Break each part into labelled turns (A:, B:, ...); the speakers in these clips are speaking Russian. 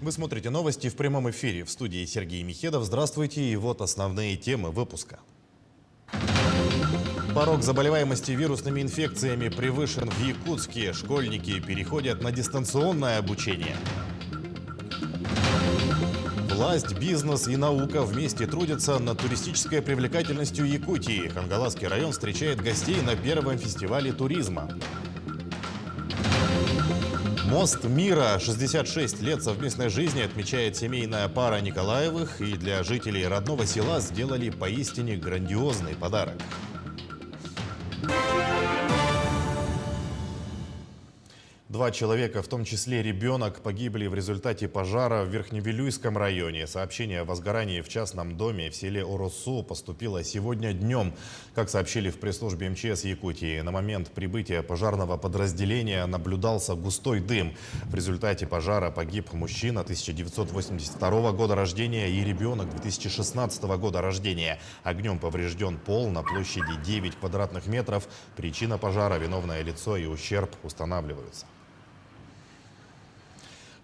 A: Вы смотрите новости в прямом эфире. В студии Сергей Михедов. Здравствуйте. И вот основные темы выпуска. Порог заболеваемости вирусными инфекциями превышен в Якутске. Школьники переходят на дистанционное обучение. Власть, бизнес и наука вместе трудятся над туристической привлекательностью Якутии. Хангаласский район встречает гостей на первом фестивале туризма. Мост мира. 66 лет совместной жизни отмечает семейная пара Николаевых. И для жителей родного села сделали поистине грандиозный подарок. Два человека, в том числе ребенок, погибли в результате пожара в Верхневилюйском районе. Сообщение о возгорании в частном доме в селе Оросу поступило сегодня днем. Как сообщили в пресс-службе МЧС Якутии, на момент прибытия пожарного подразделения наблюдался густой дым. В результате пожара погиб мужчина 1982 года рождения и ребенок 2016 года рождения. Огнем поврежден пол на площади 9 квадратных метров. Причина пожара, виновное лицо и ущерб устанавливаются.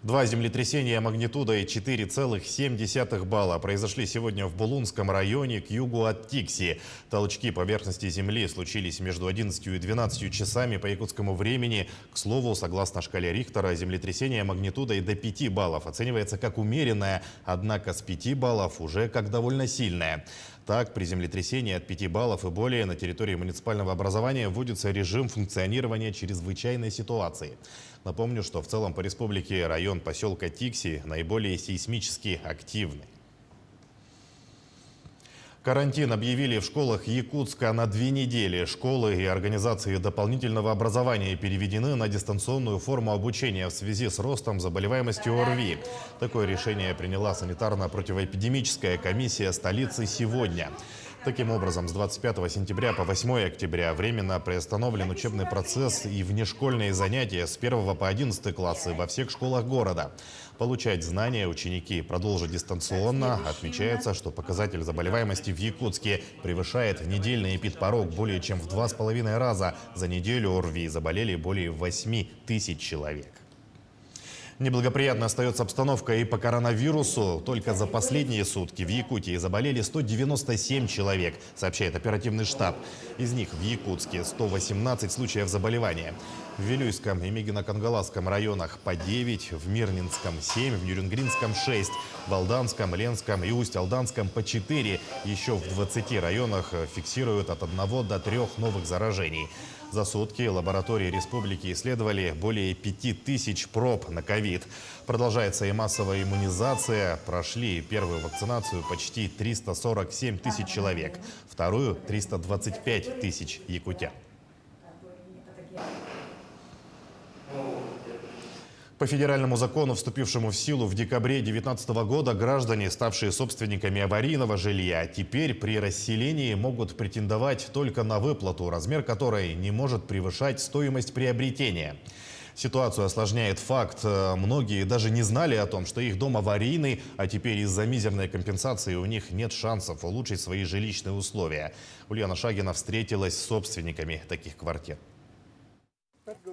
A: Два землетрясения магнитудой 4,7 балла произошли сегодня в Булунском районе к югу от Тикси. Толчки поверхности земли случились между 11 и 12 часами по якутскому времени. К слову, согласно шкале Рихтера, землетрясение магнитудой до 5 баллов оценивается как умеренное, однако с 5 баллов уже как довольно сильное. Так, при землетрясении от 5 баллов и более на территории муниципального образования вводится режим функционирования чрезвычайной ситуации. Напомню, что в целом по республике район поселка Тикси наиболее сейсмически активный. Карантин объявили в школах Якутска на 2 недели. Школы и организации дополнительного образования переведены на дистанционную форму обучения в связи с ростом заболеваемости ОРВИ. Такое решение приняла санитарно-противоэпидемическая комиссия столицы сегодня. Таким образом, с 25 сентября по 8 октября временно приостановлен учебный процесс и внешкольные занятия с 1 по 11 классы во всех школах города. Получать знания ученики продолжат дистанционно. Отмечается, что показатель заболеваемости в Якутске превышает недельный эпидпорог более чем в 2,5 раза. За неделю ОРВИ заболели более 8 тысяч человек. Неблагоприятно остается обстановка и по коронавирусу. Только за последние сутки в Якутии заболели 197 человек, сообщает оперативный штаб. Из них в Якутске 118 случаев заболевания. В Вилюйском и Мегино-Кангаласском районах по 9, в Мирнинском 7, в Нюрюнгринском 6, в Алданском, Ленском и Усть-Алданском по 4. Еще в 20 районах фиксируют от 1 до 3 новых заражений. За сутки лаборатории республики исследовали более 5000 проб на ковид. Продолжается и массовая иммунизация. Прошли первую вакцинацию почти 347 тысяч человек, вторую – 325 тысяч якутян. По федеральному закону, вступившему в силу в декабре 2019 года, граждане, ставшие собственниками аварийного жилья, теперь при расселении могут претендовать только на выплату, размер которой не может превышать стоимость приобретения. Ситуацию осложняет факт. Многие даже не знали о том, что их дом аварийный, а теперь из-за мизерной компенсации у них нет шансов улучшить свои жилищные условия. Ульяна Шагина встретилась с собственниками таких квартир.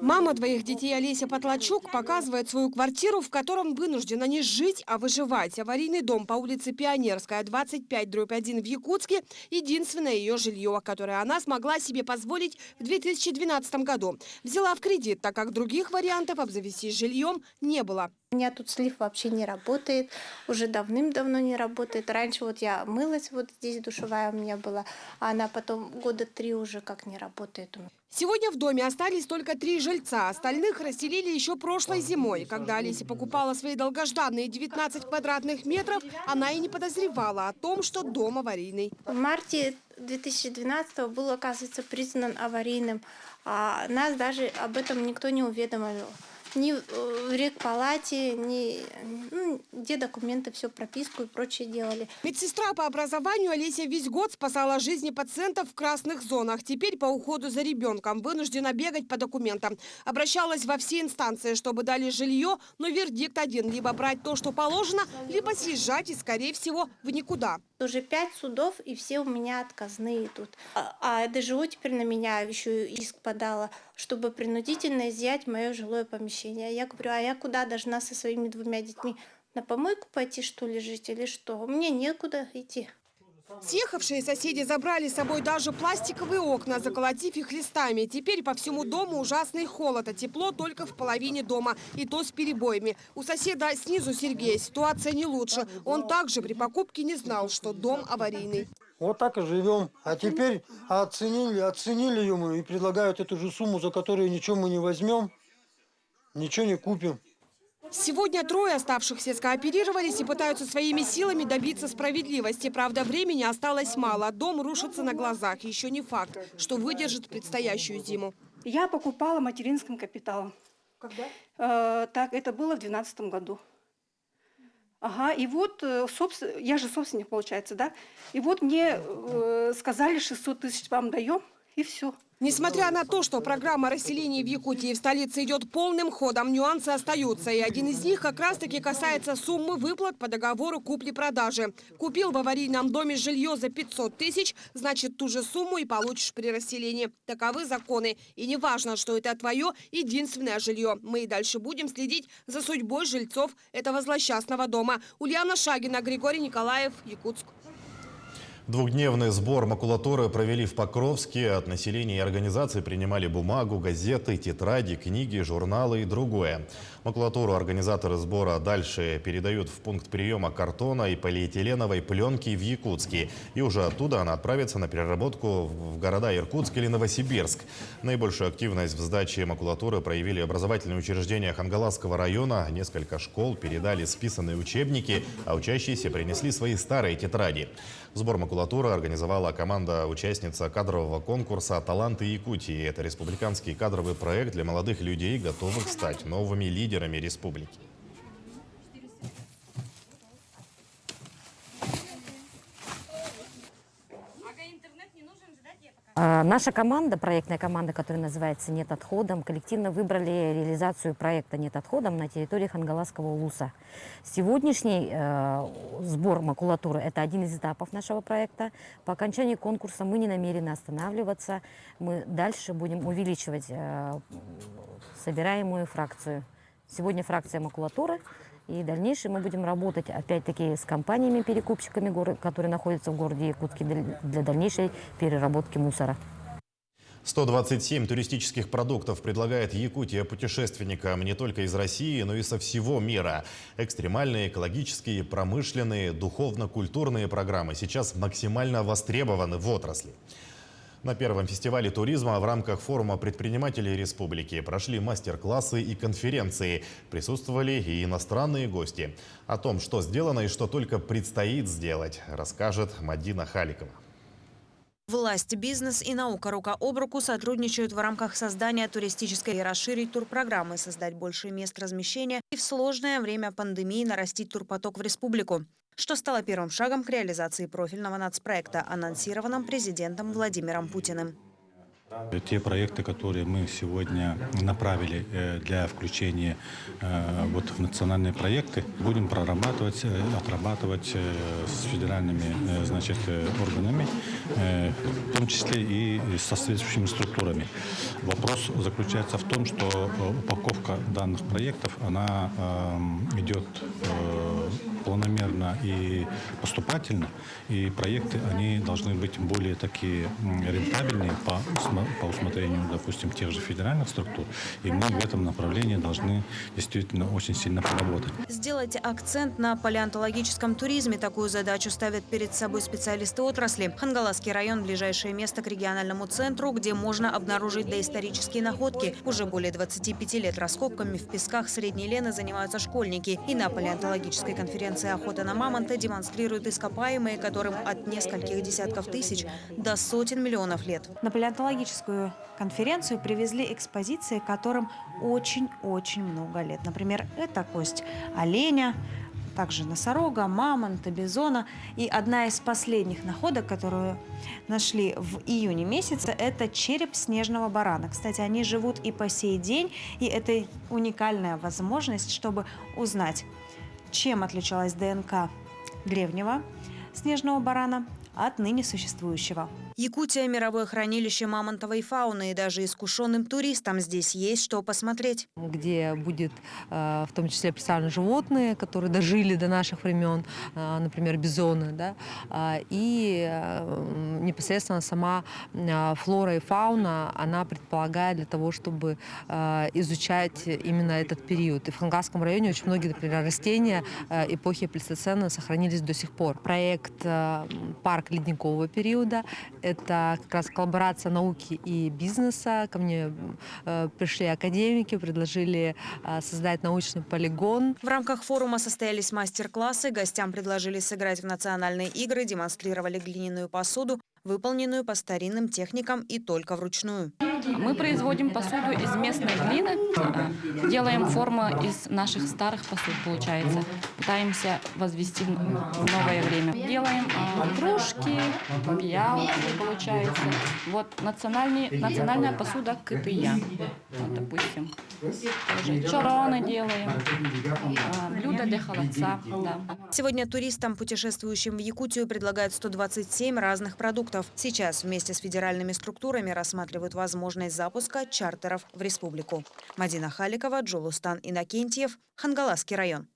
B: Мама двоих детей Олеся Потлачук показывает свою квартиру, в котором вынуждена не жить, а выживать. Аварийный дом по улице Пионерская, 25/1 в Якутске – единственное ее жилье, которое она смогла себе позволить в 2012 году. Взяла в кредит, так как других вариантов обзавестись жильем не было.
C: У меня тут слив вообще не работает, уже давным-давно не работает. Раньше вот я мылась, вот здесь душевая у меня была, а она потом 3 года уже как не работает у меня.
B: Сегодня в доме остались только 3 жильца. Остальных расселили еще прошлой зимой. Когда Олеся покупала свои долгожданные 19 квадратных метров, она и не подозревала о том, что дом аварийный.
C: В марте 2012 был, оказывается, признан аварийным, а нас даже об этом никто не уведомил. Ни в рекпалате, ни где документы, все прописку и прочее делали.
B: Медсестра по образованию Олеся весь год спасала жизни пациентов в красных зонах. Теперь по уходу за ребенком вынуждена бегать по документам. Обращалась во все инстанции, чтобы дали жилье, но вердикт один: либо брать то, что положено, либо съезжать и, скорее всего, в никуда.
C: Уже 5 судов, и все у меня отказные идут. А ДЖО теперь на меня еще иск подала, чтобы принудительно изъять мое жилое помещение. Я говорю, а я куда должна со своими 2 детьми? На помойку пойти, что ли, жить или что? Мне некуда идти.
B: Съехавшие соседи забрали с собой даже пластиковые окна, заколотив их листами. Теперь по всему дому ужасный холод, а тепло только в половине дома, и то с перебоями. У соседа снизу Сергея ситуация не лучше. Он также при покупке не знал, что дом аварийный.
D: Вот так и живем. А теперь оценили ее мы и предлагают эту же сумму, за которую ничего мы не возьмем, ничего не купим.
B: Сегодня трое оставшихся скооперировались и пытаются своими силами добиться справедливости. Правда, времени осталось мало. Дом рушится на глазах. Еще не факт, что выдержит предстоящую зиму.
E: Я покупала материнским капиталом.
B: Когда?
E: Так, это было в 2012 году. Ага, и вот, я же собственник, получается, да? И вот мне сказали, 600 тысяч вам даем, и все.
B: Несмотря на то, что программа расселения в Якутии в столице идет полным ходом, нюансы остаются. И один из них как раз-таки касается суммы выплат по договору купли-продажи. Купил в аварийном доме жилье за 500 тысяч, значит, ту же сумму и получишь при расселении. Таковы законы. И не важно, что это твое единственное жилье. Мы и дальше будем следить за судьбой жильцов этого злосчастного дома. Ульяна Шагина, Григорий Николаев, Якутск.
A: Двухдневный сбор макулатуры провели в Покровске. От населения и организаций принимали бумагу, газеты, тетради, книги, журналы и другое. Макулатуру организаторы сбора дальше передают в пункт приема картона и полиэтиленовой пленки в Якутске. И уже оттуда она отправится на переработку в города Иркутск или Новосибирск. Наибольшую активность в сдаче макулатуры проявили образовательные учреждения Хангаласского района. Несколько школ передали списанные учебники, а учащиеся принесли свои старые тетради. Сбор макулатуры организовала команда-участница кадрового конкурса «Таланты Якутии». Это республиканский кадровый проект для молодых людей, готовых стать новыми лидерами республики.
F: Наша команда, проектная команда, которая называется «Нет отходом», коллективно выбрали реализацию проекта «Нет отходом» на территории Хангаласского улуса. Сегодняшний сбор макулатуры – это один из этапов нашего проекта. По окончании конкурса мы не намерены останавливаться. Мы дальше будем увеличивать собираемую фракцию. Сегодня фракция макулатуры. И в дальнейшем мы будем работать, опять-таки, с компаниями-перекупщиками, которые находятся в городе Якутске, для дальнейшей переработки мусора.
A: 127 туристических продуктов предлагает Якутия путешественникам не только из России, но и со всего мира. Экстремальные, экологические, промышленные, духовно-культурные программы сейчас максимально востребованы в отрасли. На первом фестивале туризма в рамках форума предпринимателей республики прошли мастер-классы и конференции. Присутствовали и иностранные гости. О том, что сделано и что только предстоит сделать, расскажет Мадина Халикова.
G: Власть, бизнес и наука рука об руку сотрудничают в рамках создания туристической и расширить турпрограммы, создать больше мест размещения и в сложное время пандемии нарастить турпоток в республику, что стало первым шагом к реализации профильного нацпроекта, анонсированным президентом Владимиром Путиным.
H: Те проекты, которые мы сегодня направили для включения в национальные проекты, будем прорабатывать, отрабатывать с федеральными органами, в том числе и со соответствующими структурами. Вопрос заключается в том, что упаковка данных проектов, она идет планомерно и поступательно, и проекты, они должны быть более такие рентабельные по усмотрению, допустим, тех же федеральных структур, и мы в этом направлении должны действительно очень сильно поработать.
G: Сделать акцент на палеонтологическом туризме. Такую задачу ставят перед собой специалисты отрасли. Хангаласский район – ближайшее место к региональному центру, где можно обнаружить доисторические находки. Уже более 25 лет раскопками в песках Средней Лены занимаются школьники. И на палеонтологической конференции «Охота на мамонта» демонстрируют ископаемые, которым от нескольких десятков тысяч до сотен миллионов лет.
I: На палеонтологическую конференцию привезли экспозиции, которым очень-очень много лет. Например, это кость оленя, также носорога, мамонта, бизона. И одна из последних находок, которую нашли в июне месяце, это череп снежного барана. Кстати, они живут и по сей день, и это уникальная возможность, чтобы узнать, чем отличалась ДНК древнего снежного барана от ныне существующего.
G: Якутия – мировое хранилище мамонтовой фауны, и даже искушенным туристам здесь есть что посмотреть.
J: Где будет в том числе представлены животные, которые дожили до наших времен, например, бизоны, да, и непосредственно сама флора и фауна, она предполагает для того, чтобы изучать именно этот период. И в Хангаласском районе очень многие, например, растения эпохи плейстоцена сохранились до сих пор. Проект «Парк ледникового периода» — это как раз коллаборация науки и бизнеса. Ко мне пришли академики, предложили создать научный полигон.
G: В рамках форума состоялись мастер-классы, гостям предложили сыграть в национальные игры, демонстрировали глиняную посуду, выполненную по старинным техникам и только вручную.
K: Мы производим посуду из местной глины, делаем формы из наших старых посуд, получается. Пытаемся возвести в новое время. Делаем кружки, пиалки, получается. Вот национальная посуда КПЯ. Вот, допустим. Тоже чороны делаем, блюда для холодца. Да.
G: Сегодня туристам, путешествующим в Якутию, предлагают 127 разных продуктов. Сейчас вместе с федеральными структурами рассматривают возможность запуска чартеров в республику. Мадина Халикова, Джулустан Иннокентьев, Хангаласский район.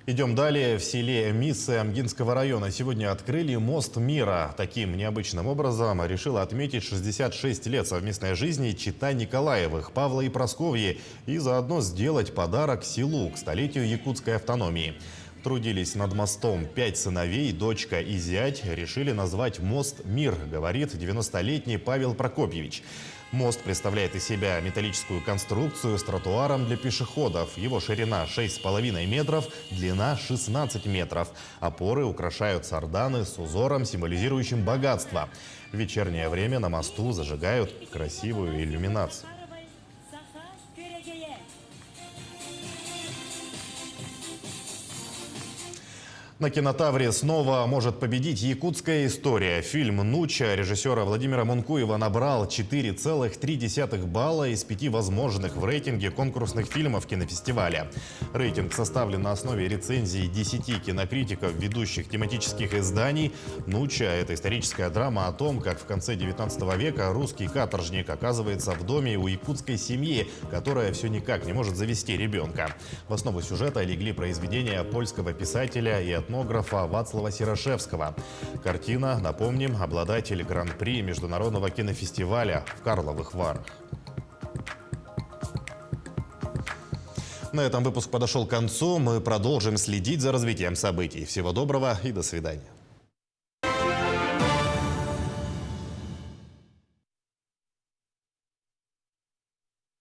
A: Идем далее. В селе Миссы Амгинского района сегодня открыли мост мира. Таким необычным образом решила отметить 66 лет совместной жизни чета Николаевых, Павла и Прасковьи, и заодно сделать подарок селу к столетию якутской автономии. Трудились над мостом 5 сыновей, дочка и зять. Решили назвать мост «Мир», говорит 90-летний Павел Прокопьевич. Мост представляет из себя металлическую конструкцию с тротуаром для пешеходов. Его ширина 6,5 метров, длина 16 метров. Опоры украшают сарданы с узором, символизирующим богатство. В вечернее время на мосту зажигают красивую иллюминацию. На кинотавре снова может победить якутская история. Фильм «Нуча» режиссера Владимира Мункуева набрал 4,3 балла из 5 возможных в рейтинге конкурсных фильмов кинофестиваля. Рейтинг составлен на основе рецензий 10 кинокритиков ведущих тематических изданий. «Нуча» — это историческая драма о том, как в конце 19 века русский каторжник оказывается в доме у якутской семьи, которая все никак не может завести ребенка. В основу сюжета легли произведения польского писателя и этнографа Вацлава Сирошевского. Картина, напомним, обладатель гран-при международного кинофестиваля в Карловых Варах. На этом выпуск подошел к концу. Мы продолжим следить за развитием событий. Всего доброго и до свидания.